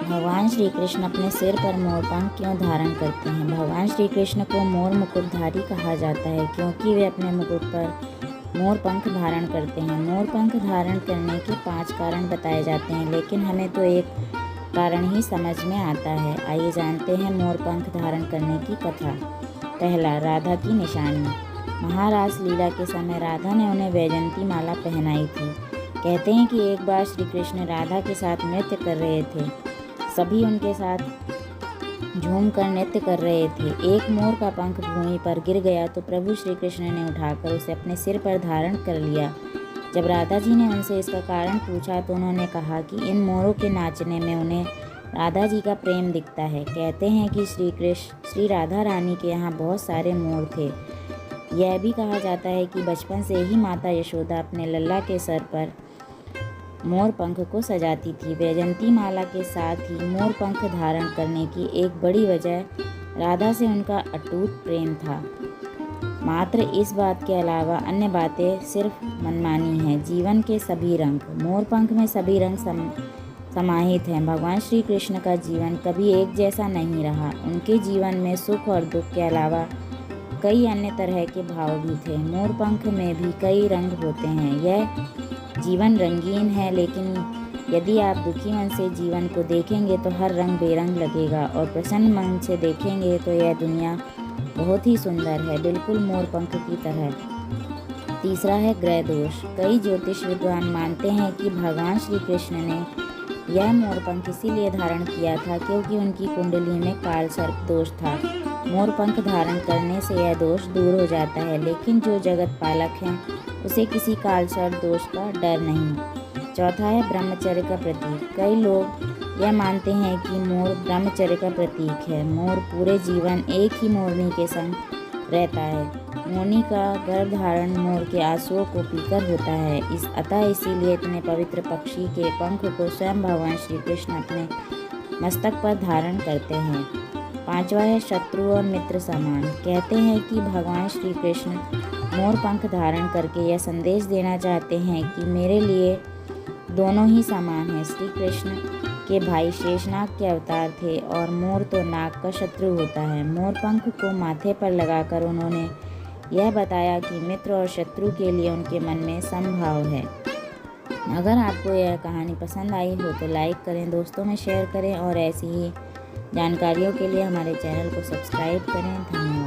भगवान श्री कृष्ण अपने सिर पर मोर पंख क्यों धारण करते हैं? भगवान श्री कृष्ण को मोर मुकुटधारी कहा जाता है क्योंकि वे अपने मुकुट पर मोर पंख धारण करते हैं। मोर पंख धारण करने के 5 कारण बताए जाते हैं, लेकिन हमें तो एक कारण ही समझ में आता है। आइए जानते हैं मोर पंख धारण करने की कथा। पहला, राधा की निशानी। महारास लीला के समय राधा ने उन्हें वैजयंती माला पहनाई थी। कहते हैं कि एक बार श्री कृष्ण राधा के साथ नृत्य कर रहे थे। सभी उनके साथ झूमकर नृत्य कर रहे थे। एक मोर का पंख भूमि पर गिर गया तो प्रभु श्री कृष्ण ने उठाकर उसे अपने सिर पर धारण कर लिया। जब राधा जी ने उनसे इसका कारण पूछा तो उन्होंने कहा कि इन मोरों के नाचने में उन्हें राधा जी का प्रेम दिखता है। कहते हैं कि श्री राधा रानी के यहाँ बहुत सारे मोर थे। यह भी कहा जाता है कि बचपन से ही माता यशोदा अपने लल्ला के सर पर मोर पंख को सजाती थी। वैजयंती माला के साथ ही मोर पंख धारण करने की एक बड़ी वजह राधा से उनका अटूट प्रेम था। मात्र इस बात के अलावा अन्य बातें सिर्फ मनमानी हैं। जीवन के सभी रंग, मोर पंख में सभी रंग समाहित हैं। भगवान श्री कृष्ण का जीवन कभी एक जैसा नहीं रहा। उनके जीवन में सुख और दुख के अलावा कई अन्य तरह के भाव भी थे। मोर पंख में भी कई रंग होते हैं। यह जीवन रंगीन है, लेकिन यदि आप दुखी मन से जीवन को देखेंगे तो हर रंग बेरंग लगेगा, और प्रसन्न मन से देखेंगे तो यह दुनिया बहुत ही सुंदर है, बिल्कुल मोर पंख की तरह। तीसरा है ग्रह दोष। कई ज्योतिष विद्वान मानते हैं कि भगवान श्री कृष्ण ने यह मोर पंख इसीलिए धारण किया था क्योंकि उनकी कुंडली में काल सर्प दोष था। मोर पंख धारण करने से यह दोष दूर हो जाता है, लेकिन जो जगत पालक हैं उसे किसी काल सर्प दोष का डर नहीं। चौथा है ब्रह्मचर्य का प्रतीक। कई लोग यह मानते हैं कि मोर ब्रह्मचर्य का प्रतीक है। मोर पूरे जीवन एक ही मोरनी के संग रहता है। मोरनी का गर्भधारण मोर के आंसुओं को पीकर होता है। अतः इसीलिए इतने पवित्र पक्षी के पंख को स्वयं भगवान श्री कृष्ण अपने मस्तक पर धारण करते हैं। पांचवा है शत्रु और मित्र समान। कहते हैं कि भगवान श्री कृष्ण मोर पंख धारण करके यह संदेश देना चाहते हैं कि मेरे लिए दोनों ही समान हैं। श्री कृष्ण के भाई शेषनाग के अवतार थे और मोर तो नाग का शत्रु होता है। मोर पंख को माथे पर लगाकर उन्होंने यह बताया कि मित्र और शत्रु के लिए उनके मन में समभाव है। अगर आपको यह कहानी पसंद आई हो तो लाइक करें, दोस्तों में शेयर करें और ऐसी ही जानकारियों के लिए हमारे चैनल को सब्सक्राइब करें। धन्यवाद।